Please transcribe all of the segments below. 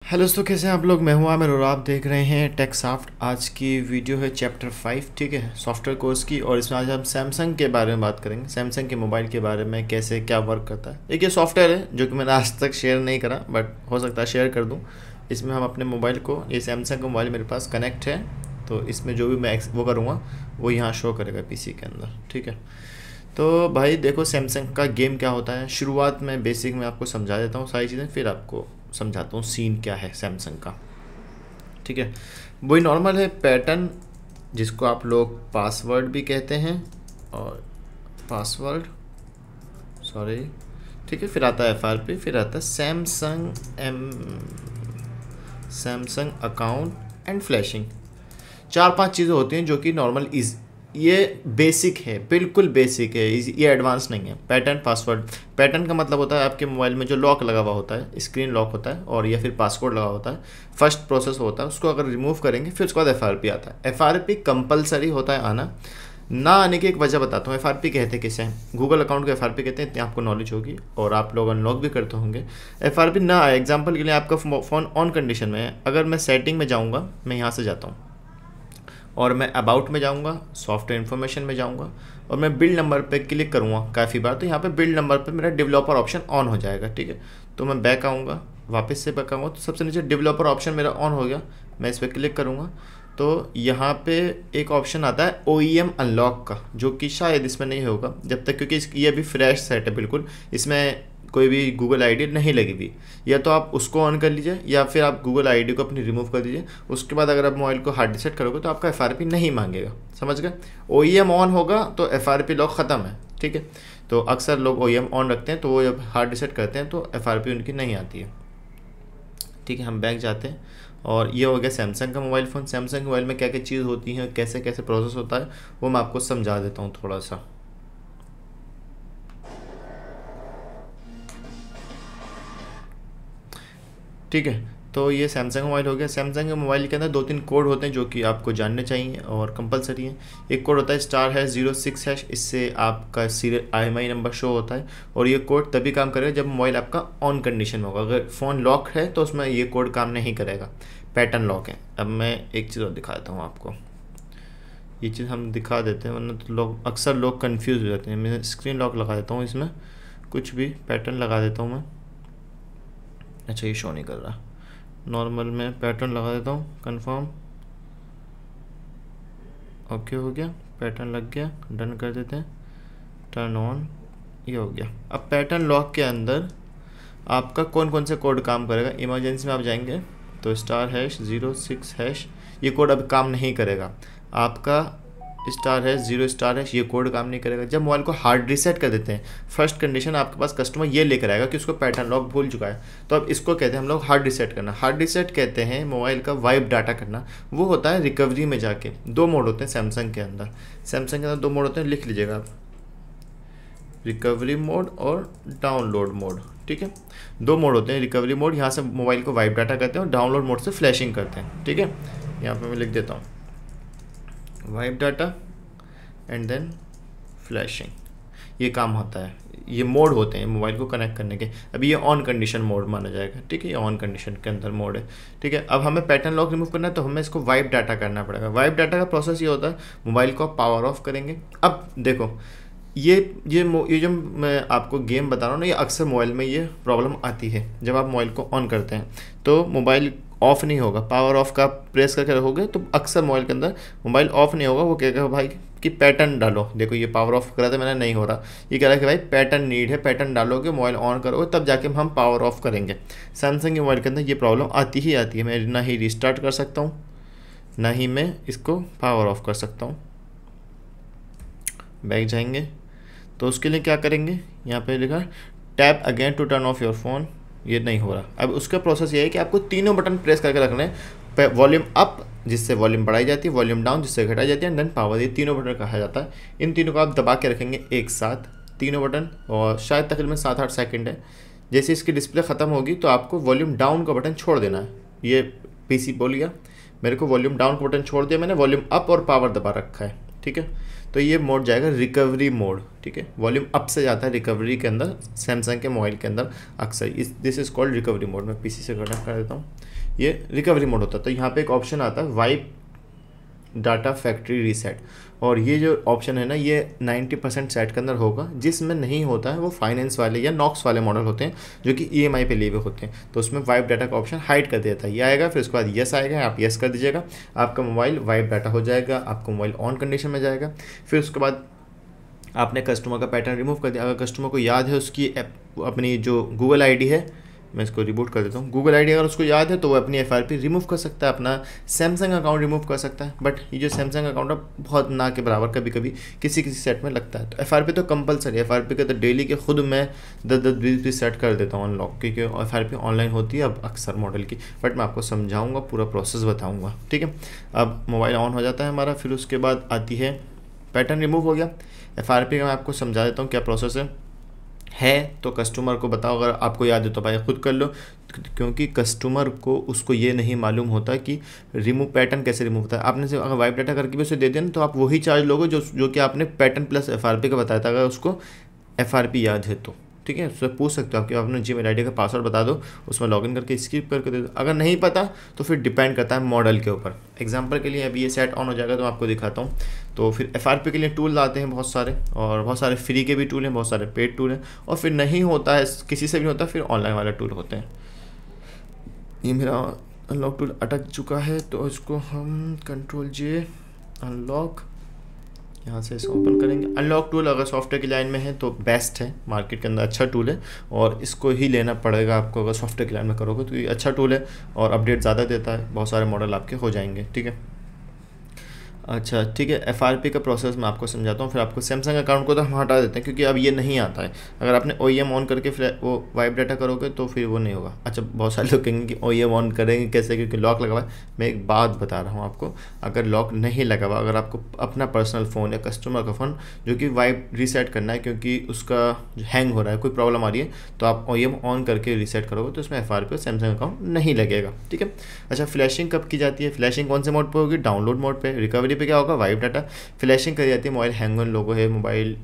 Hello दोस्तों, कैसे हैं आप लोग। मैं हूं आमिर और आप देख रहे हैं टेकसॉफ्ट। आज की वीडियो है चैप्टर 5, ठीक है, सॉफ्टवेयर कोर्स की। और इसमें आज हम सैमसंग के बारे में बात करेंगे, सैमसंग के मोबाइल के बारे में, कैसे क्या वर्क करता है। एक ये सॉफ्टवेयर है जो कि मैंने आज तक शेयर नहीं करा, बट हो सकता है शेयर कर दूं। इसमें हम अपने मोबाइल को, ये सैमसंग का मोबाइल मेरे पास कनेक्ट है, तो इसमें जो भी मैं वो करूँगा वो यहाँ शो करेगा पीसी के अंदर, ठीक है। तो भाई देखो, सैमसंग का गेम क्या होता है। शुरुआत में बेसिक में आपको समझा देता हूँ सारी चीज़ें, फिर आपको समझाता हूँ सीन क्या है सैमसंग का, ठीक है। वही नॉर्मल है पैटर्न, जिसको आप लोग पासवर्ड भी कहते हैं, और पासवर्ड, सॉरी, ठीक है। फिर आता है एफआरपी, फिर आता है सैमसंग अकाउंट एंड फ्लैशिंग। 4-5 चीज़ें होती हैं जो कि नॉर्मल इज, ये बेसिक है, बिल्कुल बेसिक है, ये एडवांस नहीं है। Pattern, password. पैटर्न का मतलब होता है आपके मोबाइल में जो लॉक लगा हुआ होता है, स्क्रीन लॉक होता है, और या फिर पासवर्ड लगा होता है, फर्स्ट प्रोसेस होता है, उसको अगर रिमूव करेंगे फिर उसके बाद एफआरपी आता है। एफआरपी कंपलसरी होता है आना। ना आने की एक वजह बताता हूँ। एफआरपी कहते हैं किसे, गूगल अकाउंट को एफआरपी कहते हैं, इतनी आपको नॉलेज होगी और आप लोग अनलॉक भी करते होंगे। एफआरपी ना आए, एग्जांपल के लिए आपका फ़ोन ऑन कंडीशन में है, अगर मैं सेटिंग में जाऊँगा, मैं यहाँ से जाता हूँ और मैं अबाउट में जाऊंगा, सॉफ्टवेयर इन्फॉर्मेशन में जाऊंगा, और मैं बिल्ड नंबर पे क्लिक करूँगा काफ़ी बार, तो यहाँ पे बिल्ड नंबर पे मेरा डेवलपर ऑप्शन ऑन हो जाएगा, ठीक है। तो मैं बैक आऊँगा, वापस से बैक आऊँगा, तो सबसे नीचे डेवलपर ऑप्शन मेरा ऑन हो गया। मैं इस पर क्लिक करूँगा तो यहाँ पे एक ऑप्शन आता है OEM अनलॉक का, जो कि शायद इसमें नहीं होगा जब तक, क्योंकि ये अभी फ्रेश सेट है बिल्कुल, इसमें कोई भी गूगल आईडी नहीं लगी हुई। या तो आप उसको ऑन कर लीजिए, या फिर आप गूगल आईडी को अपनी रिमूव कर दीजिए। उसके बाद अगर आप मोबाइल को हार्ड रीसेट करोगे तो आपका एफआरपी नहीं मांगेगा, समझ गए। OEM ऑन होगा तो एफआरपी लॉक ख़त्म है, ठीक है। तो अक्सर लोग OEM ऑन रखते हैं, तो वो जब हार्ड रीसेट करते हैं तो एफआरपी उनकी नहीं आती है, ठीक है। हम बैक जाते हैं, और ये हो गया सैमसंग का मोबाइल फ़ोन। सैमसंग मोबाइल में क्या क्या चीज़ होती हैं, कैसे कैसे प्रोसेस होता है, वो मैं आपको समझा देता हूँ थोड़ा सा, ठीक है। तो ये सैमसंग मोबाइल हो गया। सैमसंग के मोबाइल के अंदर 2-3 कोड होते हैं जो कि आपको जानने चाहिए और कंपलसरी हैं। एक कोड होता है *#06#, इससे आपका सीरियल IMEI नंबर शो होता है, और ये कोड तभी काम करेगा जब मोबाइल आपका ऑन कंडीशन में होगा। अगर फ़ोन लॉक है तो उसमें ये कोड काम नहीं करेगा, पैटर्न लॉक है। अब मैं एक चीज़ और दिखा देता हूँ आपको, ये चीज़ हम दिखा देते हैं, वरना तो लोग अक्सर कंफ्यूज हो जाते हैं। मैं स्क्रीन लॉक लगा देता हूँ, इसमें कुछ भी पैटर्न लगा देता हूँ मैं। अच्छा, ये शो नहीं कर रहा, नॉर्मल में पैटर्न लगा देता हूँ, कंफर्म, ओके हो गया, पैटर्न लग गया, डन कर देते हैं, टर्न ऑन, ये हो गया। अब पैटर्न लॉक के अंदर आपका कौन कौन से कोड काम करेगा। इमरजेंसी में आप जाएंगे तो *06#, ये कोड अब काम नहीं करेगा। आपका *0*#, ये कोड काम नहीं करेगा। जब मोबाइल को हार्ड रीसेट कर देते हैं, फर्स्ट कंडीशन आपके पास कस्टमर ये लेकर आएगा कि उसको पैटर्न लॉक भूल चुका है, तो अब इसको कहते हैं हम लोग हार्ड रीसेट करना। हार्ड रीसेट कहते हैं मोबाइल का वाइप डाटा करना, वो होता है रिकवरी में जाके। 2 मोड होते हैं सैमसंग के अंदर, 2 मोड होते हैं, लिख लीजिएगा आप, रिकवरी मोड और डाउनलोड मोड, ठीक है। 2 मोड होते हैं। रिकवरी मोड, यहाँ से मोबाइल को वाइप डाटा करते हैं, और डाउनलोड मोड से फ्लैशिंग करते हैं, ठीक है। यहाँ पे मैं लिख देता हूँ wipe data and then flashing, ये काम होता है। ये मोड होते हैं मोबाइल को कनेक्ट करने के। अभी ये ऑन कंडीशन मोड माना जाएगा, ठीक है, ये ऑन कंडीशन के अंदर मोड है, ठीक है। अब हमें पैटर्न लॉक रिमूव करना है, तो हमें इसको वाइप डाटा करना पड़ेगा। वाइप डाटा का प्रोसेस ये होता है, मोबाइल को पावर ऑफ करेंगे। अब देखो, ये जो मैं आपको गेम बता रहा हूँ ना, ये अक्सर मोबाइल में ये प्रॉब्लम आती है। जब आप मोबाइल को ऑन करते हैं तो मोबाइल ऑफ़ नहीं होगा, पावर ऑफ का प्रेस करके रखोगे तो अक्सर मोबाइल के अंदर मोबाइल ऑफ़ नहीं होगा। वो कहेगा भाई कि पैटर्न डालो, देखो ये पावर ऑफ करा था मैंने, नहीं हो रहा। ये कह रहा है कि भाई पैटर्न नीड है, पैटर्न डालोगे, मोबाइल ऑन करोगे, तब जाके हम पावर ऑफ करेंगे। सैमसंग के मोबाइल के अंदर ये प्रॉब्लम आती ही आती है। मैं ना ही रिस्टार्ट कर सकता हूँ, ना ही मैं इसको पावर ऑफ कर सकता हूँ। बैक जाएंगे तो उसके लिए क्या करेंगे, यहाँ पे लिखा tap again to turn off your phone, ये नहीं हो रहा। अब उसका प्रोसेस ये है कि आपको तीनों बटन प्रेस करके रखने हैं। वॉल्यूम अप, जिससे वॉल्यूम बढ़ाई जाती है, वॉल्यूम डाउन, जिससे घटाई जाती है, एंड देन पावर, ये तीनों बटन कहा जाता है। इन तीनों को आप दबा के रखेंगे एक साथ, तीनों बटन, और शायद तकरीबन 7-8 सेकंड है। जैसे इसकी डिस्प्ले ख़त्म होगी तो आपको वॉल्यूम डाउन का बटन छोड़ देना है। ये पीसी बोल गया मेरे को, वॉल्यूम डाउन का बटन छोड़ दिया मैंने, वॉल्यूम अप और पावर दबा रखा है, ठीक है। तो ये मोड जाएगा रिकवरी मोड, ठीक है। वॉल्यूम अप से जाता है रिकवरी के अंदर, सैमसंग के मोबाइल के अंदर अक्सर this is called recovery mode. मैं पीसी से कनेक्ट कर देता हूँ, ये रिकवरी मोड होता है। तो यहाँ पे एक ऑप्शन आता है वाइप डाटा फैक्ट्री रीसेट, और ये जो ऑप्शन है ना ये 90% सेट के अंदर होगा। जिसमें नहीं होता है वो फाइनेंस वाले या नॉक्स वाले मॉडल होते हैं जो कि EMI पे लिए हुए होते हैं, तो उसमें वाइप डाटा का ऑप्शन हाइड कर देता है। ये आएगा, फिर उसके बाद यस आएगा, आप यस कर दीजिएगा, आपका मोबाइल वाइप डाटा हो जाएगा, आपका मोबाइल ऑन कंडीशन में जाएगा। फिर उसके बाद आपने कस्टमर का पैटर्न रिमूव कर दिया। अगर कस्टमर को याद है उसकी अपनी जो गूगल आईडी है, मैं इसको रिबूट कर देता हूँ, गूगल आईडी अगर उसको याद है तो वो अपनी FRP रिमूव कर सकता है, अपना सैमसंग अकाउंट रिमूव कर सकता है। बट ये जो सैमसंग अकाउंट है बहुत ना के बराबर कभी कभी किसी किसी सेट में लगता है। तो FRP तो कंपलसरी, FRP का तो डेली के खुद मैं 10-20 सेट कर देता हूँ अनलॉक, क्योंकि FRP ऑनलाइन होती है अब अक्सर मॉडल की। बट मैं आपको समझाऊँगा, पूरा प्रोसेस बताऊँगा, ठीक है। अब मोबाइल ऑन हो जाता है हमारा, फिर उसके बाद आती है पैटर्न रिमूव हो गया। FRP का मैं आपको समझा देता हूँ क्या प्रोसेस है। तो कस्टमर को बताओ, अगर आपको याद है तो भाई खुद कर लो, क्योंकि कस्टमर को उसको ये नहीं मालूम होता कि रिमूव पैटर्न कैसे रिमूव होता है। आपने से अगर वाइप डाटा करके भी उसे दे दिया ना तो आप वही चार्ज लोगे जो कि आपने पैटर्न प्लस FRP का बताया था, अगर उसको FRP याद है तो, ठीक है। उससे पूछ सकते हो, आपके अपने Gmail ID का पासवर्ड बता दो, उसमें लॉगिन करके स्किप करके दे दो। अगर नहीं पता तो फिर डिपेंड करता है मॉडल के ऊपर। एग्जांपल के लिए अभी ये सेट ऑन हो जाएगा तो आपको दिखाता हूँ। तो फिर FRP के लिए टूल आते हैं बहुत सारे, और बहुत सारे फ्री के भी टूल हैं, बहुत सारे पेड टूल हैं, और फिर नहीं होता है किसी से भी होता फिर ऑनलाइन वाले टूल होते हैं। ये मेरा अनलॉक टूल अटक चुका है, तो इसको हम Ctrl+J अनलॉक, यहाँ से इसको ओपन करेंगे। अनलॉक टूल अगर सॉफ्टवेयर की लाइन में है तो बेस्ट है, मार्केट के अंदर अच्छा टूल है, और इसको ही लेना पड़ेगा आपको अगर सॉफ्टवेयर की लाइन में करोगे तो ये अच्छा टूल है, और अपडेट ज़्यादा देता है, बहुत सारे मॉडल आपके हो जाएंगे, ठीक है। अच्छा ठीक है, FRP का प्रोसेस मैं आपको समझाता हूँ। फिर आपको सैमसंग अकाउंट को तो हम हटा देते हैं क्योंकि अब ये नहीं आता है। अगर आपने OEM ऑन करके फिर वो वाइप डाटा करोगे तो फिर वो नहीं होगा। अच्छा, बहुत सारे लोग कहेंगे कि OEM ऑन करेंगे कैसे, क्योंकि लॉक लगा हुआ है। मैं एक बात बता रहा हूँ आपको, अगर लॉक नहीं लगा हुआ, अगर आपको अपना पर्सनल फ़ोन या कस्टमर का फ़ोन जो कि वाइप रीसेट करना है क्योंकि उसका हैंग हो रहा है, कोई प्रॉब्लम आ रही है, तो आप OEM ऑन करके रीसेट करोगे तो उसमें FRP और सैमसंग अकाउंट नहीं लगेगा, ठीक है। अच्छा, फ्लैशिंग कब की जाती है? फ्लैशिंग कौन से मोड पर होगी? डाउनलोड मोड पे। रिकवरी पे क्या होगा? Wipe data. फ्लैशिंग करी जाती है, मोबाइल हैंग ऑन लोगो है, मोबाइल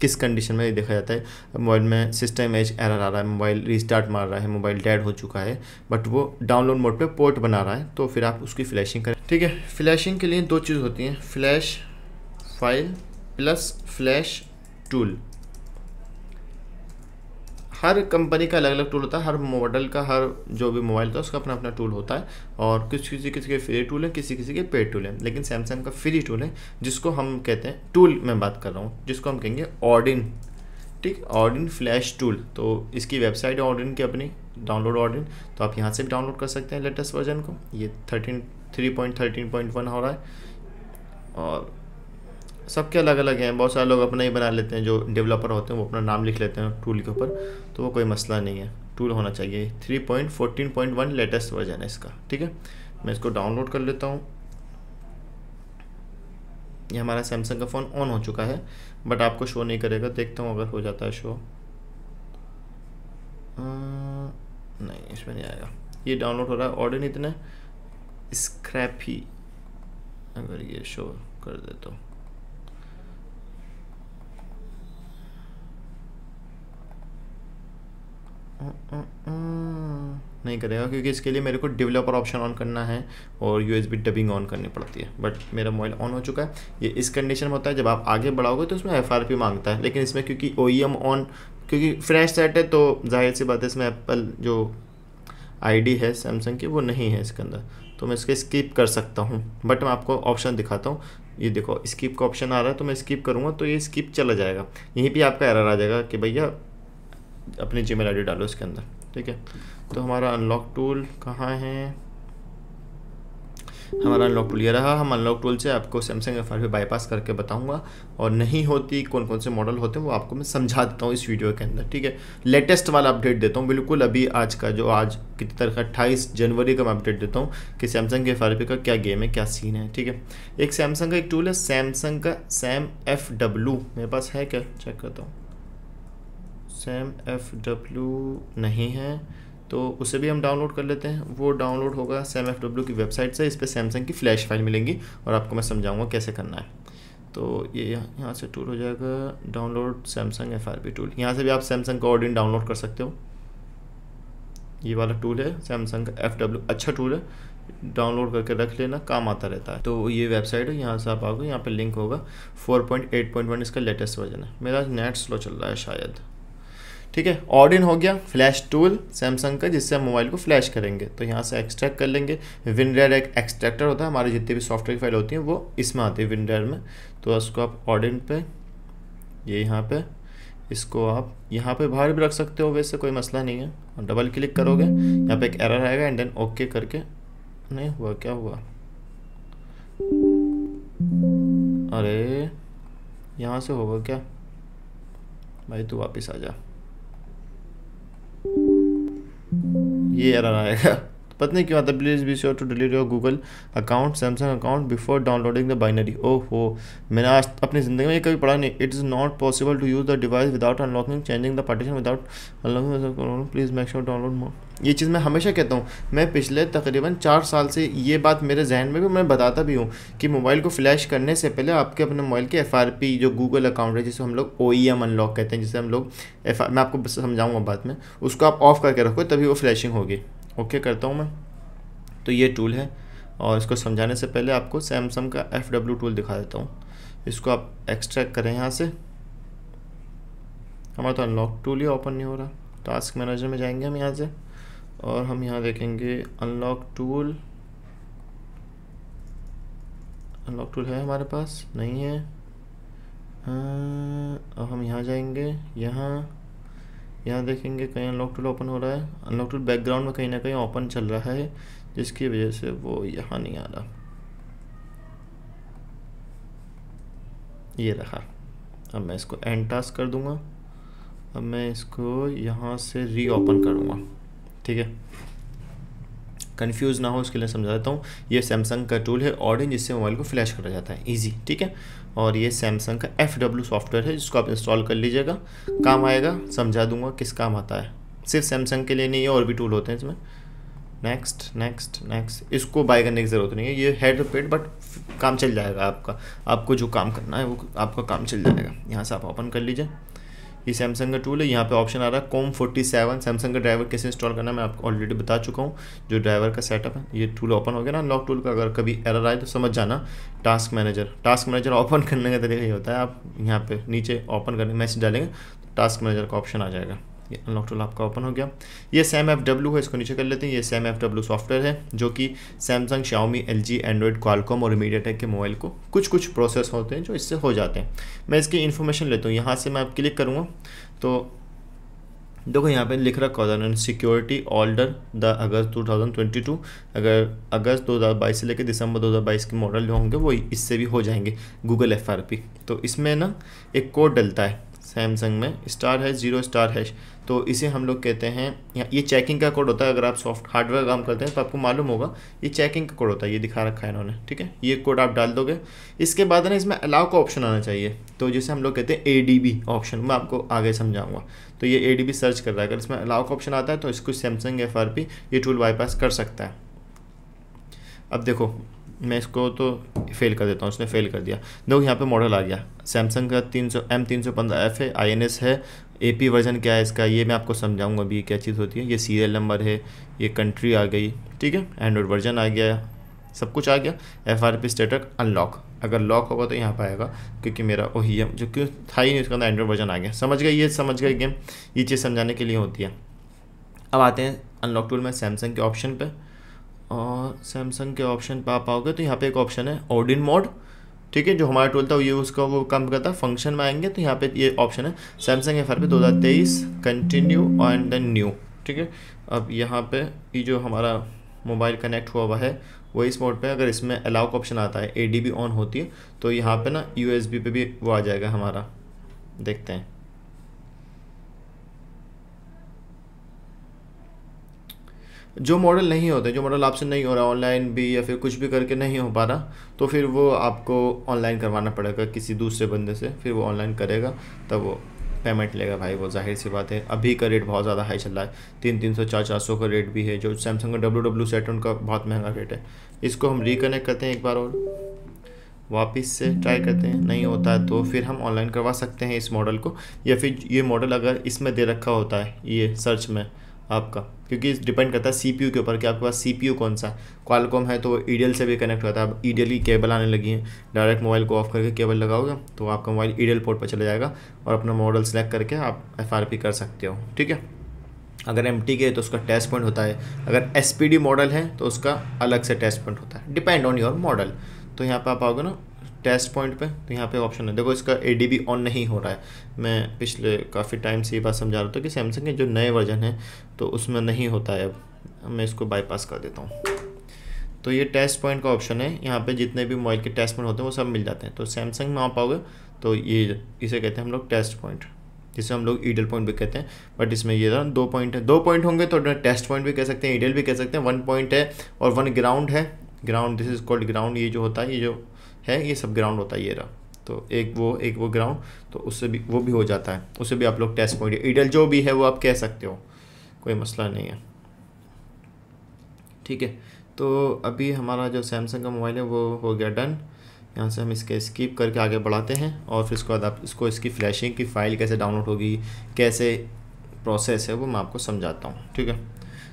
किस कंडीशन में देखा जाता है, मोबाइल में सिस्टम एज एरर आ रहा है, मोबाइल रीस्टार्ट मार रहा है, मोबाइल डेड हो चुका है, बट वो डाउनलोड मोड पे पोर्ट बना रहा है, तो फिर आप उसकी फ्लैशिंग करें, ठीक है। फ्लैशिंग के लिए दो चीज़ होती हैं, flash file plus flash tool. हर कंपनी का अलग अलग टूल होता है, हर मॉडल का, हर जो भी मोबाइल था उसका अपना अपना टूल होता है, और किसी के फ्री टूल है, किसी के पेड टूल है। लेकिन सैमसंग का फ्री टूल है जिसको हम कहते हैं, टूल मैं बात कर रहा हूँ, जिसको हम कहेंगे ऑर्डिन, ठीक, ऑर्डिन फ्लैश टूल। तो इसकी वेबसाइट है ऑर्डिन की अपनी, डाउनलोड ऑर्डिन, तो आप यहाँ से भी डाउनलोड कर सकते हैं लेटेस्ट वर्जन को। ये 3.13.1 हो रहा है, और सबके अलग अलग हैं। बहुत सारे लोग अपना ही बना लेते हैं, जो डेवलपर होते हैं वो अपना नाम लिख लेते हैं टूल के ऊपर, तो वो कोई मसला नहीं है, टूल होना चाहिए। 3.14.1 लेटेस्ट वर्जन है इसका, ठीक है। मैं इसको डाउनलोड कर लेता हूँ। ये हमारा सैमसंग का फ़ोन ऑन हो चुका है, बट आपको शो नहीं करेगा, देखता हूँ अगर हो जाता है शो। नहीं, इसमें नहीं आएगा। ये डाउनलोड हो रहा है, ऑर्डर इतना स्क्रैप ही, अगर ये शो कर दे तो नहीं करेगा, क्योंकि इसके लिए मेरे को डेवलपर ऑप्शन ऑन करना है और USB डबिंग ऑन करनी पड़ती है। बट मेरा मोबाइल ऑन हो चुका है। ये इस कंडीशन में होता है, जब आप आगे बढ़ाओगे तो इसमें FRP मांगता है, लेकिन इसमें क्योंकि OEM ऑन, क्योंकि फ्रेश सेट है तो जाहिर सी बात है इसमें एप्पल जो ID है सैमसंग की वो नहीं है इसके अंदर, तो मैं इसके स्किप कर सकता हूँ। बट मैं आपको ऑप्शन दिखाता हूँ, ये देखो स्किप का ऑप्शन आ रहा है, तो मैं स्किप करूँगा तो ये स्किप चला जाएगा। यहीं पर आपका एरर आ जाएगा कि भैया अपनी Gmail ID डालो इसके अंदर, ठीक है। तो हमारा अनलॉक टूल कहाँ है? हमारा अनलॉक टूल ये रहा। हम अनलॉक टूल से आपको सैमसंग FRP बाईपास करके बताऊंगा, और नहीं होती कौन कौन से मॉडल होते हैं वो आपको मैं समझा देता हूँ इस वीडियो के अंदर, ठीक है। लेटेस्ट वाला अपडेट देता हूँ बिल्कुल अभी, आज का जो आज कितनी तारीख 28 जनवरी का मैं अपडेट देता हूँ कि सैमसंग के FRP का क्या गेम है, क्या सीन है, ठीक है। एक सैमसंग का एक टूल है, सैमसंग का SamFW, मेरे पास है क्या, चेक करता हूँ। SamFW नहीं है, तो उसे भी हम डाउनलोड कर लेते हैं। वो डाउनलोड होगा SamFW की वेबसाइट से। इस पर सैमसंग की फ्लैश फाइल मिलेंगी और आपको मैं समझाऊंगा कैसे करना है। तो ये यहाँ से टूल हो जाएगा, डाउनलोड सैमसंग FRP टूल। यहाँ से भी आप सैमसंग का ऑर्डिन डाउनलोड कर सकते हो। ये वाला टूल है सैमसंग का FW, अच्छा टूल है, डाउनलोड करके रख लेना, काम आता रहता है। तो ये वेबसाइट है, यहाँ से आप आओगे, यहाँ पे लिंक होगा। 4.8.1 इसका लेटेस्ट वर्जन है। मेरा नेट स्लो चल रहा है शायद। ठीक है, ऑडिन हो गया, फ्लैश टूल सैमसंग का जिससे हम मोबाइल को फ्लैश करेंगे। तो यहाँ से एक्सट्रैक्ट कर लेंगे। विनरेयर एक एक्सट्रैक्टर होता है, हमारी जितनी भी सॉफ्टवेयर फाइल होती हैं वो इसमें आती है विनरेयर में। तो उसको आप ऑडिन पे, ये यहाँ पे, इसको आप यहाँ पे बाहर भी रख सकते हो, वैसे कोई मसला नहीं है। और डबल क्लिक करोगे, यहाँ पे एक एरर आएगा, एंड देन ओके करके, नहीं हुआ, क्या हुआ, अरे यहाँ से होगा क्या भाई, तू वापस आ जा, ये एरर आएगा, पता नहीं क्यों आता। Please be sure to delete your Google account, Samsung account before downloading the binary. ओहो, मैंने आज अपनी ज़िंदगी में ये कभी पढ़ा नहीं। It is not possible to use the device without unlocking, changing the partition without unlocking, please make sure download more. ये चीज़ मैं हमेशा कहता हूँ, मैं पिछले तकरीबन 4 साल से ये बात मेरे जहन में भी, मैं बताता भी हूँ कि मोबाइल को फ्लैश करने से पहले आपके अपने मोबाइल के FRP जो गूगल अकाउंट है, जिसे हम लोग OEM अनलॉक कहते हैं, जिसे हम लोग मैं आपको समझाऊँगा बाद में, उसको आप ऑफ करके रखो, तभी वो फ्लैशिंग होगी। ओके करता हूँ मैं। तो ये टूल है, और इसको समझाने से पहले आपको सैमसंग का FW टूल दिखा देता हूँ। इसको आप एक्सट्रैक्ट करें यहाँ से। हमारा तो अनलॉक टूल ही ओपन नहीं हो रहा। टास्क मैनेजर में जाएंगे हम यहाँ से, और हम यहाँ देखेंगे अनलॉक टूल। अनलॉक टूल है हमारे पास, नहीं है। अब हम यहाँ जाएंगे, यहाँ देखेंगे कहीं अनलॉक टूल ओपन हो रहा है। अनलॉक टूल बैकग्राउंड में कहीं ना कहीं ओपन चल रहा है, जिसकी वजह से वो यहाँ नहीं आ रहा। ये रहा। अब मैं इसको एंड टास्क कर दूंगा। अब मैं इसको यहाँ से री ओपन करूँगा। ठीक है, कंफ्यूज ना हो इसके लिए समझा देता हूँ। ये सैमसंग का टूल है ऑडिन, जिससे मोबाइल को फ्लैश करा जाता है, इजी। ठीक है, और ये सैमसंग का FW सॉफ्टवेयर है, जिसको आप इंस्टॉल कर लीजिएगा, काम आएगा। समझा दूंगा किस काम आता है, सिर्फ सैमसंग के लिए नहीं है, और भी टूल होते हैं इसमें। नेक्स्ट नेक्स्ट नेक्स्ट, इसको बाय करने की ज़रूरत नहीं है, ये हेड पेड, बट काम चल जाएगा आपका। आपको जो काम करना है वो आपका काम चल जाएगा। यहाँ से आप ओपन कर लीजिए। ये सैमसंग का टूल है। यहाँ पे ऑप्शन आ रहा है COM47, सैमसंग का ड्राइवर कैसे इंस्टॉल करना है मैं आपको ऑलरेडी बता चुका हूँ, जो ड्राइवर का सेटअप है। ये टूल ओपन हो गया ना अनलॉक टूल का। अगर कभी एरर आए तो समझ जाना। टास्क मैनेजर ओपन करने का तरीका ये होता है, आप यहाँ पे नीचे ओपन करने मैसेज डालेंगे तो टास्क मैनेजर का ऑप्शन आ जाएगा। ये अनलॉक टूल आपका ओपन हो गया। ये सैम FW है, इसको नीचे कर लेते हैं। ये सैम FW सॉफ्टवेयर है, जो कि Samsung, Xiaomi, LG, Android, Qualcomm और मीडियाटेक के मोबाइल को कुछ प्रोसेस होते हैं जो इससे हो जाते हैं। मैं इसकी इन्फॉर्मेशन लेता हूँ। यहाँ से मैं आप क्लिक करूँगा तो देखो यहाँ पे लिख रखा होता है सिक्योरिटी ऑर्डर द अगस्त 2022। अगर अगस्त 2022 से लेकर दिसंबर 2022 के मॉडल जो होंगे वो इससे भी हो जाएंगे गूगल FRP। तो इसमें ना एक कोड डलता है सैमसंग में, *0*#। तो इसे हम लोग कहते हैं, ये चेकिंग का कोड होता है। अगर आप सॉफ्ट हार्डवेयर काम करते हैं तो आपको मालूम होगा, ये चेकिंग का कोड होता है। ये दिखा रखा है इन्होंने, ठीक है। ये कोड आप डाल दोगे। इसके बाद ना इसमें अलाउ का ऑप्शन आना चाहिए, तो जिसे हम लोग कहते हैं ADB ऑप्शन। मैं आपको आगे समझाऊंगा। तो ये ADB सर्च कर रहा है। अगर इसमें अलाउ का ऑप्शन आता है तो इसको सैमसंग FRP ये टूल बाईपास कर सकता है। अब देखो मैं इसको तो फेल कर देता हूँ, उसने फेल कर दिया। देखो यहाँ पे मॉडल आ गया सैमसंग का M315F है, INS है। AP वर्जन क्या है इसका ये मैं आपको समझाऊंगा अभी क्या चीज़ होती है। ये सीरियल नंबर है, ये कंट्री आ गई, ठीक है। एंड्रॉयड वर्जन आ गया, सब कुछ आ गया। FRP स्टेटस अनलॉक, अगर लॉक होगा तो यहाँ पर आएगा, क्योंकि मेरा वही है जो कि था ही नहीं, उसके अंदर एंड्रॉयड वर्जन आ गया। समझ गए, ये समझ गए गेम, ये चीज़ समझाने के लिए होती है। अब आते हैं अनलॉक टूल में सैमसंग के ऑप्शन पे, और सैमसंग के ऑप्शन पे आप आओगे तो यहाँ पे एक ऑप्शन है ऑडिन मोड, ठीक है। जो हमारा टूल था ये उसका वो काम करता है। फंक्शन में आएंगे तो यहाँ पे ये ऑप्शन है Samsung FRP 2023 continue and then new, ठीक है। अब यहाँ पे ये जो हमारा मोबाइल कनेक्ट हुआ हुआ है वो इस मोड पे, अगर इसमें अलाउ का ऑप्शन आता है, ADB ऑन होती है, तो यहाँ पे ना USB पे भी वो आ जाएगा हमारा। देखते हैं, जो मॉडल नहीं होते, जो मॉडल आपसे नहीं हो रहा ऑनलाइन भी, या फिर कुछ भी करके नहीं हो पा रहा, तो फिर वो आपको ऑनलाइन करवाना पड़ेगा किसी दूसरे बंदे से। फिर वो ऑनलाइन करेगा तब वो पेमेंट लेगा भाई, वो जाहिर सी बात है। अभी का रेट बहुत ज़्यादा हाई चल रहा है, 300, 400 का रेट भी है। जो सैमसंग का WW सेट उनका बहुत महंगा रेट है। इसको हम रिकनेक्ट करते हैं एक बार और वापस से ट्राई करते हैं, नहीं होता है तो फिर हम ऑनलाइन करवा सकते हैं इस मॉडल को। या फिर ये मॉडल अगर इसमें दे रखा होता है, ये सर्च में आपका, क्योंकि डिपेंड करता है सीपीयू के ऊपर कि आपके पास सीपीयू कौन सा। क्वालकॉम है तो ईडियल से भी कनेक्ट होता है। अब ईडियल की केबल आने लगी है, डायरेक्ट मोबाइल को ऑफ करके केबल लगाओगे तो आपका मोबाइल ईडियल पोर्ट पर चला जाएगा और अपना मॉडल सेलेक्ट करके आप FRP कर सकते हो, ठीक है। अगर MT के है तो उसका टेस्ट पॉइंट होता है, अगर SPD मॉडल है तो उसका अलग से टेस्ट पॉइंट होता है, डिपेंड ऑन योर मॉडल। तो यहाँ पे आप आओगे ना टेस्ट पॉइंट पे, तो यहाँ पे ऑप्शन है, देखो इसका ADB ऑन नहीं हो रहा है। मैं पिछले काफ़ी टाइम से ये बात समझा रहा था कि सैमसंग के जो नए वर्जन है तो उसमें नहीं होता है। अब मैं इसको बाईपास कर देता हूँ। तो ये टेस्ट पॉइंट का ऑप्शन है, यहाँ पे जितने भी मोबाइल के टेस्ट पॉइंट होते हैं वो सब मिल जाते हैं। तो सैमसंग में आप आओगे तो ये इसे कहते हैं हम लोग टेस्ट पॉइंट, जिसे हम लोग ईडियल पॉइंट भी कहते हैं। बट इसमें ये 2 पॉइंट है, 2 पॉइंट होंगे तो टेस्ट पॉइंट भी कह सकते हैं, ईडियल भी कह सकते हैं। 1 पॉइंट है और 1 ग्राउंड है, ground this is called ground. ये जो होता है, ये जो है ये सब ग्राउंड होता है, ये रहा। तो एक वो ग्राउंड, तो उससे भी वो भी हो जाता है, उससे भी आप लोग टेस्ट पॉइंट ईडियल जो भी है वो आप कह सकते हो, कोई मसला नहीं है, ठीक है। तो अभी हमारा जो सैमसंग का मोबाइल है वो हो गया डन। यहाँ से हम इसके स्किप करके आगे बढ़ाते हैं और फिर उसके बाद आप इसकी फ्लैशिंग की फ़ाइल कैसे डाउनलोड होगी, कैसे प्रोसेस है वो मैं आपको समझाता हूँ, ठीक है।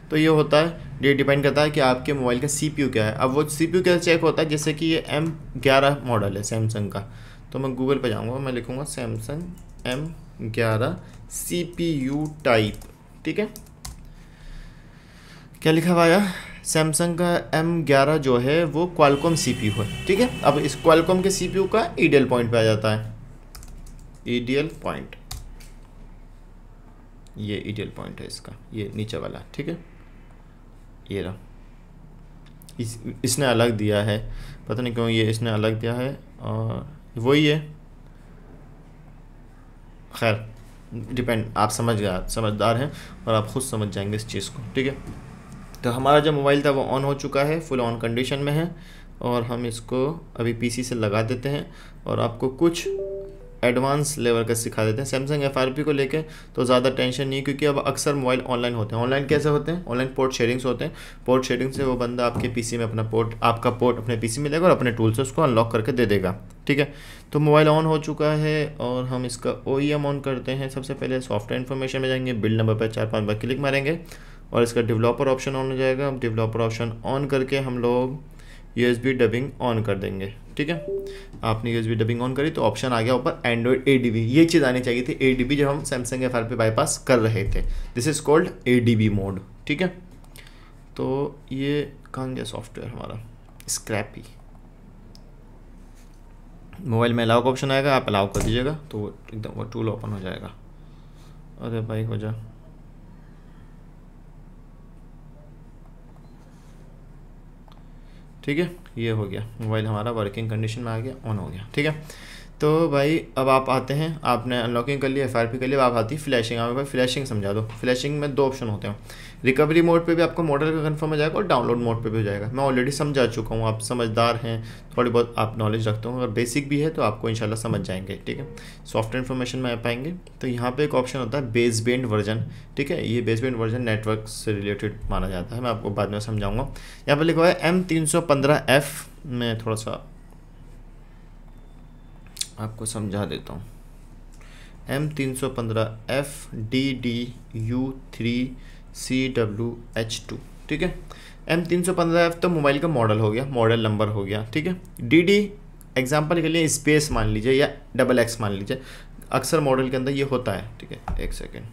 तो ये होता है, ये डिपेंड करता है कि आपके मोबाइल का CPU क्या है। अब वो CPU कैसे चेक होता है, जैसे कि ये M11 मॉडल है सैमसंग का, तो मैं गूगल पे जाऊँगा, मैं लिखूँगा सैमसंग M11 CPU टाइप, ठीक है। क्या लिखा हुआ है, सैमसंग का M11 जो है वो क्वालकॉम CPU है, ठीक है। अब इस क्वालकॉम के CPU का ईडियल पॉइंट पे आ जाता है, ईडियल पॉइंट, ये ईडियल पॉइंट है इसका, ये नीचे वाला, ठीक है। ये रहा, इसने अलग दिया है, पता नहीं क्यों ये इसने अलग दिया है, और वही है, खैर डिपेंड, आप समझदार हैं और आप खुद समझ जाएंगे इस चीज़ को, ठीक है। तो हमारा जो मोबाइल था वो ऑन हो चुका है, फुल ऑन कंडीशन में है, और हम इसको अभी PC से लगा देते हैं और आपको कुछ एडवांस लेवल का सिखा देते हैं। सैमसंग FRP को लेके तो ज़्यादा टेंशन नहीं है, क्योंकि अब अक्सर मोबाइल ऑनलाइन होते हैं। ऑनलाइन कैसे होते हैं, ऑनलाइन पोर्ट शेयरिंग्स होते हैं। पोर्ट शेयरिंग से वो बंदा आपके PC में आपका पोर्ट अपने PC में लेगा और अपने टूल से उसको अनलॉक करके दे देगा, ठीक है। तो मोबाइल ऑन हो चुका है और हम इसका OEM ऑन करते हैं। सबसे पहले सॉफ्टवेयर इन्फॉर्मेशन में जाएंगे, बिल्ड नंबर पर 4-5 बार क्लिक मारेंगे और इसका डेवलपर ऑप्शन ऑन हो जाएगा। अब डेवलपर ऑप्शन ऑन करके हम लोग USB डबिंग ऑन कर देंगे, ठीक है। आपने USB डबिंग ऑन करी तो ऑप्शन आ गया ऊपर एंड्रॉयड ADB, ये चीज़ आनी चाहिए थी ADB जब हम सैमसंग FRP बाईपास कर रहे थे। This is called ADB mode, ठीक है। तो ये कहाँ गया सॉफ्टवेयर हमारा, स्क्रैपी। मोबाइल में अलाउ का ऑप्शन आएगा, आप अलाउ कर दीजिएगा तो वो एकदम वो टूल ओपन हो जाएगा। अरे भाई हो जा, ठीक है। ये हो गया, मोबाइल हमारा वर्किंग कंडीशन में आ गया, ऑन हो गया, ठीक है। तो भाई अब आप आते हैं, आपने अनलॉकिंग कर लिया, FRP कर लिया, अब आप आती है फ्लैशिंग। आप भाई फ्लैशिंग समझा दो। फ्लैशिंग में 2 ऑप्शन होते हैं, रिकवरी मोड पे भी आपको मॉडल का कंफर्म हो जाएगा और डाउनलोड मोड पे भी हो जाएगा। मैं ऑलरेडी समझा चुका हूँ, आप समझदार हैं, थोड़ी बहुत आप नॉलेज रखते हो, अगर बेसिक भी है तो आपको इंशाल्लाह समझ जाएंगे, ठीक है। सॉफ्टवेयर इन्फॉर्मेशन में आप आएंगे तो यहाँ पे एक ऑप्शन होता है बेसबैंड वर्जन, ठीक है। ये बेसबैंड वर्जन नेटवर्क से रिलेटेड माना जाता है, मैं आपको बाद में समझाऊँगा। यहाँ पर लिखा हुआ है M315F, मैं थोड़ा सा आपको समझा देता हूँ। M315F DDU3CWH2, ठीक है। M315F तो मोबाइल का मॉडल हो गया, मॉडल नंबर हो गया, ठीक है। DD एग्जांपल के लिए स्पेस मान लीजिए या XX मान लीजिए, अक्सर मॉडल के अंदर ये होता है, ठीक है। एक सेकेंड,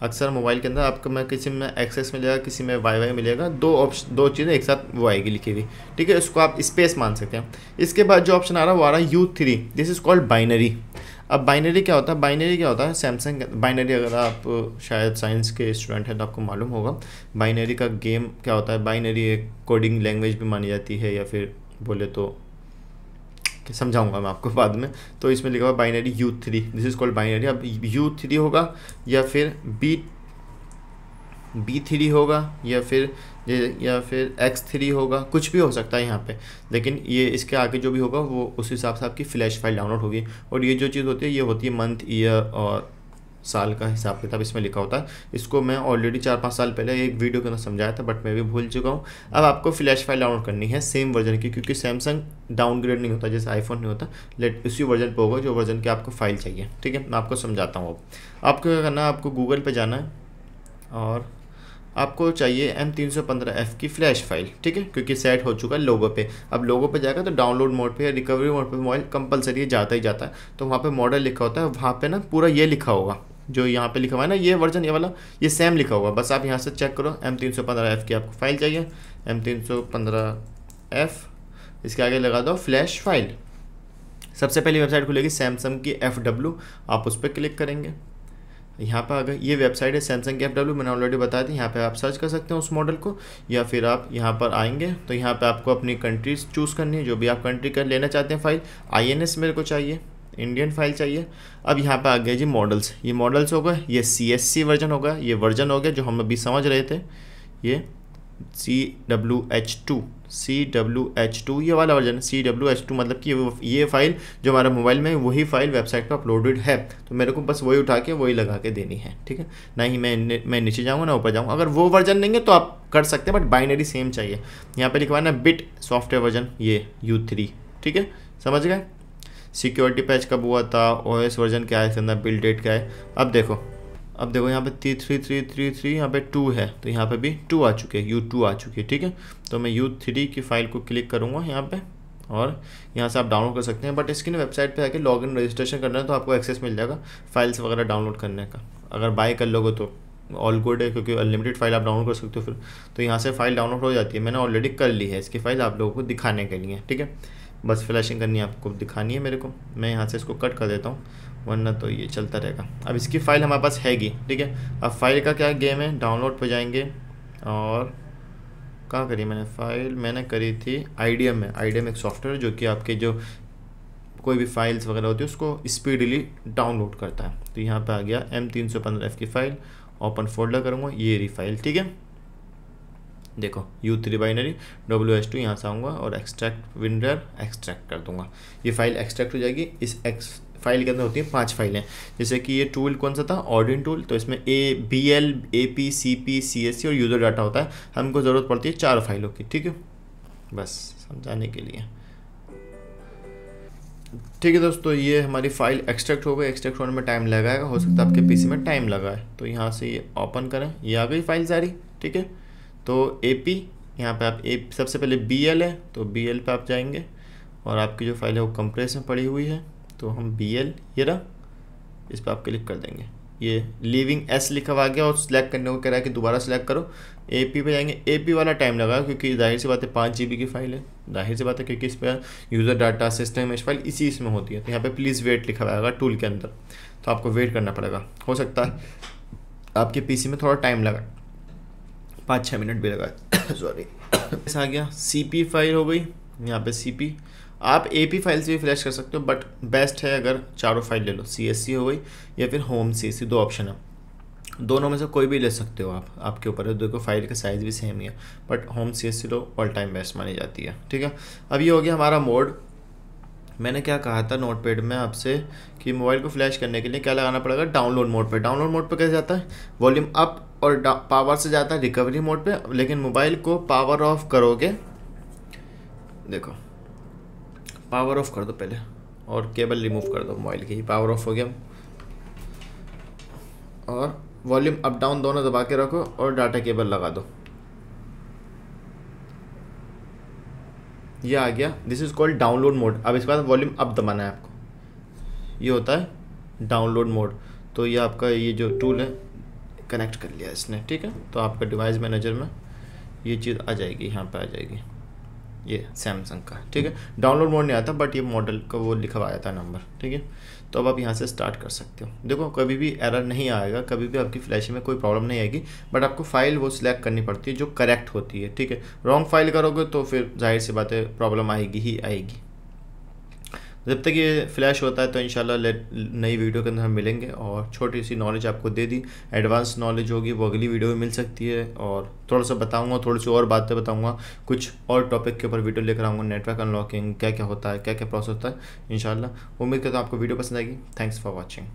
अक्सर मोबाइल के अंदर आपको मैं किसी में एक्सेस मिलेगा, किसी में YY मिलेगा, दो चीज़ें एक साथ वो आएगी लिखी हुई, ठीक है। इसको आप स्पेस मान सकते हैं। इसके बाद जो ऑप्शन आ रहा है वो आ रहा है U3, this is called binary. अब बाइनरी क्या होता है, बाइनरी क्या होता है, सैमसंग बाइनरी, अगर आप शायद साइंस के स्टूडेंट हैं तो आपको मालूम होगा बाइनरी का गेम क्या होता है। बाइनरी एक कोडिंग लैंग्वेज भी मानी जाती है, या फिर बोले तो समझाऊंगा मैं आपको बाद में। तो इसमें लिखा हुआ binary U3, this is called binary. अब U3 होगा या फिर B3 होगा या फिर X3 होगा, कुछ भी हो सकता है यहाँ पे, लेकिन ये इसके आगे जो भी होगा वो उस हिसाब से आपकी फ्लैश फाइल डाउनलोड होगी। और ये जो चीज़ होती है ये होती है मंथ, ईयर और साल का हिसाब किताब इसमें लिखा होता है। इसको मैं ऑलरेडी 4-5 साल पहले एक वीडियो के अंदर समझाया था, बट मैं भी भूल चुका हूँ। अब आपको फ्लैश फाइल डाउनलोड करनी है सेम वर्जन की, क्योंकि सैमसंग डाउनग्रेड नहीं होता जैसे आईफोन नहीं होता, उसी वर्जन पे होगा जो वर्जन की आपको फाइल चाहिए, ठीक है। मैं आपको समझाता हूँ। अब आपको क्या करना है, आपको गूगल पे जाना है और आपको चाहिए M315F की फ्लैश फाइल, ठीक है, क्योंकि सेट हो चुका है लोगो पे। अब लोगो पे जाएगा तो डाउनलोड मोड पे या रिकवरी मोड पे मोबाइल कंपलसरी जाता ही जाता है। तो वहाँ पे मॉडल लिखा होता है, वहाँ पे ना पूरा ये लिखा होगा जो यहाँ पे लिखा हुआ है ना, ये वर्जन ये वाला ये सेम लिखा होगा। बस आप यहाँ से चेक करो, M315F की आपको फाइल चाहिए, M315F, इसके आगे लगा दो फ्लैश फाइल। सबसे पहली वेबसाइट खुलेगी सैमसंग की FW, आप उस पर क्लिक करेंगे। यहाँ पर अगर ये वेबसाइट है सैमसंग की FW, मैंने ऑलरेडी बताया था, यहाँ पे आप सर्च कर सकते हैं उस मॉडल को, या फिर आप यहाँ पर आएंगे तो यहाँ पे आपको अपनी कंट्रीज चूज़ करनी है, जो भी आप कंट्री का लेना चाहते हैं फाइल। INS मेरे को चाहिए, इंडियन फाइल चाहिए। अब यहाँ पे आ गया जी मॉडल्स, ये मॉडल्स हो गए, ये CSC वर्जन होगा, ये वर्जन हो गया जो हम अभी समझ रहे थे, ये CWH2 ये वाला वर्जन, CWH2 मतलब कि ये फाइल जो हमारा मोबाइल में वही फाइल वेबसाइट पर अपलोडेड है, तो मेरे को बस वही उठा के वही लगा के देनी है, ठीक है। ना ही मैं नीचे जाऊँगा ना ऊपर जाऊँगा। अगर वो वर्जन नहीं है तो आप कर सकते हैं, बट बाइनरी सेम चाहिए। यहाँ पे लिखवा ना बिट सॉफ्टवेयर वर्जन, ये U3, ठीक है, समझ गए। सिक्योरिटी पैच कब हुआ था, OS वर्जन क्या है इसके अंदर, बिल्ड डेट क्या है। अब देखो यहाँ पे 3333 यहाँ पे 2 है, तो यहाँ पे भी 2 आ चुके हैं, U2 आ चुकी है, ठीक है। तो मैं U3 की फ़ाइल को क्लिक करूँगा यहाँ पे, और यहाँ से आप डाउनलोड कर सकते हैं। बट इसकी ना वेबसाइट पे आके लॉगिन रजिस्ट्रेशन करना है तो आपको एक्सेस मिल जाएगा फाइल्स वगैरह डाउनलोड करने का। अगर बाय कर लोगे तो ऑल गुड है, क्योंकि अनलिमिटेड फाइल आप डाउनलोड कर सकते हो फिर। तो यहाँ से फाइल डाउनलोड हो जाती है, मैंने ऑलरेडी कर ली है इसकी फ़ाइल आप लोगों को दिखाने के लिए, ठीक है। बस फ्लैशिंग करनी है आपको, दिखानी है मेरे को। मैं यहाँ से इसको कट कर देता हूँ, वरना तो ये चलता रहेगा। अब इसकी फ़ाइल हमारे पास हैगी, ठीक है। अब फाइल का क्या गेम है, डाउनलोड पे जाएंगे, और कहाँ करी मैंने करी थी IDM में। IDM एक सॉफ्टवेयर जो कि आपके जो कोई भी फाइल्स वगैरह होती है उसको स्पीडली डाउनलोड करता है। तो यहाँ पे आ गया M315F की फ़ाइल, ओपन फोल्डर करूँगा, ये रही फाइल, ठीक है। देखो U3 बाइनरी WH2, यहाँ से आऊँगा और एक्सट्रैक्ट विंडर एक्सट्रैक्ट कर दूँगा, ये फाइल एक्सट्रैक्ट हो जाएगी। इस फाइल के अंदर होती है 5 फाइलें, जैसे कि ये टूल कौन सा था, ऑर्डिन टूल, तो इसमें BL AP CP CSC और यूज़र डाटा होता है। हमको ज़रूरत पड़ती है 4 फाइलों की, ठीक है, बस समझाने के लिए, ठीक है दोस्तों। ये हमारी फ़ाइल एक्सट्रैक्ट हो गई, एक्सट्रैक्ट होने में टाइम लगाएगा, हो सकता है आपके PC में टाइम लगा है। तो यहाँ से ये ओपन करें, ये आ गई फाइल सारी, ठीक है। तो AP यहाँ पे आप सबसे पहले BL है तो BL पे आप जाएंगे, और आपकी जो फाइल है वो कंप्रेस में पड़ी हुई है, तो हम BL ये रहा, इस पर आप क्लिक कर देंगे। ये लीविंग S लिखा हुआ आ गया, और सिलेक्ट करने को कह रहा है कि दोबारा सिलेक्ट करो। AP पे जाएंगे, AP वाला टाइम लगा क्योंकि जाहिर सी बात है 5 GB की फ़ाइल है, जाहिर सी बात है, क्योंकि इस पर user data system image file इसी इसमें होती है। तो यहाँ पे प्लीज़ वेट लिखा हुआ आएगा टूल के अंदर, तो आपको वेट करना पड़ेगा। हो सकता है आपके PC में थोड़ा टाइम लगा, 5-6 मिनट भी लगा सॉरी। आ गया CP फाइल हो गई, यहाँ पे CP आप AP फाइल से भी फ्लैश कर सकते हो, बट बेस्ट है अगर चारों फाइल ले लो। CSC हो गई या फिर होम CSC, 2 ऑप्शन है, दोनों में से कोई भी ले सकते हो आप, आपके ऊपर है। देखो फाइल का साइज़ भी सेम ही है, but home CSC low, all time best मानी जाती है, ठीक है। अब ये हो गया हमारा मोड। मैंने क्या कहा था नोटपैड में आपसे कि मोबाइल को फ्लैश करने के लिए क्या लगाना पड़ेगा, डाउनलोड मोड पे। डाउनलोड मोड पे कैसे जाता है, वॉल्यूम अप और पावर से जाता है रिकवरी मोड पे, लेकिन मोबाइल को पावर ऑफ करोगे, देखो पावर ऑफ कर दो पहले, और केबल रिमूव कर दो मोबाइल की, पावर ऑफ हो गया। और वॉल्यूम अप डाउन दोनों दबा के रखो, और डाटा केबल लगा दो, ये आ गया। This is called download mode. अब इसके बाद वॉल्यूम अप दबाना है आपको, ये होता है डाउनलोड मोड। तो ये आपका ये जो टूल है कनेक्ट कर लिया इसने, ठीक है। तो आपका डिवाइस मैनेजर में ये चीज़ आ जाएगी, यहाँ पे आ जाएगी, ये सैमसंग का, ठीक है। डाउनलोड मोड नहीं आता, बट ये मॉडल का वो लिखा हुआ आया था नंबर, ठीक है। तो अब आप यहाँ से स्टार्ट कर सकते हो। देखो कभी भी एरर नहीं आएगा, कभी भी आपकी फ्लैश में कोई प्रॉब्लम नहीं आएगी, बट आपको फाइल वो सिलेक्ट करनी पड़ती है जो करेक्ट होती है, ठीक है। रॉन्ग फाइल करोगे तो फिर जाहिर सी बात है प्रॉब्लम आएगी ही आएगी। जब तक ये फ्लैश होता है तो इंशाल्लाह नई वीडियो के अंदर हम मिलेंगे, और छोटी सी नॉलेज आपको दे दी। एडवांस नॉलेज होगी वो अगली वीडियो में मिल सकती है, और थोड़ा सा बताऊंगा, थोड़ी सी और बातें बताऊंगा, कुछ और टॉपिक के ऊपर वीडियो लेकर आऊँगा। नेटवर्क अनलॉकिंग क्या क्या होता है, क्या क्या प्रोसेस होता है, इंशाल्लाह। उम्मीद करता हूँ आपको वीडियो पसंद आएगी। Thanks for watching.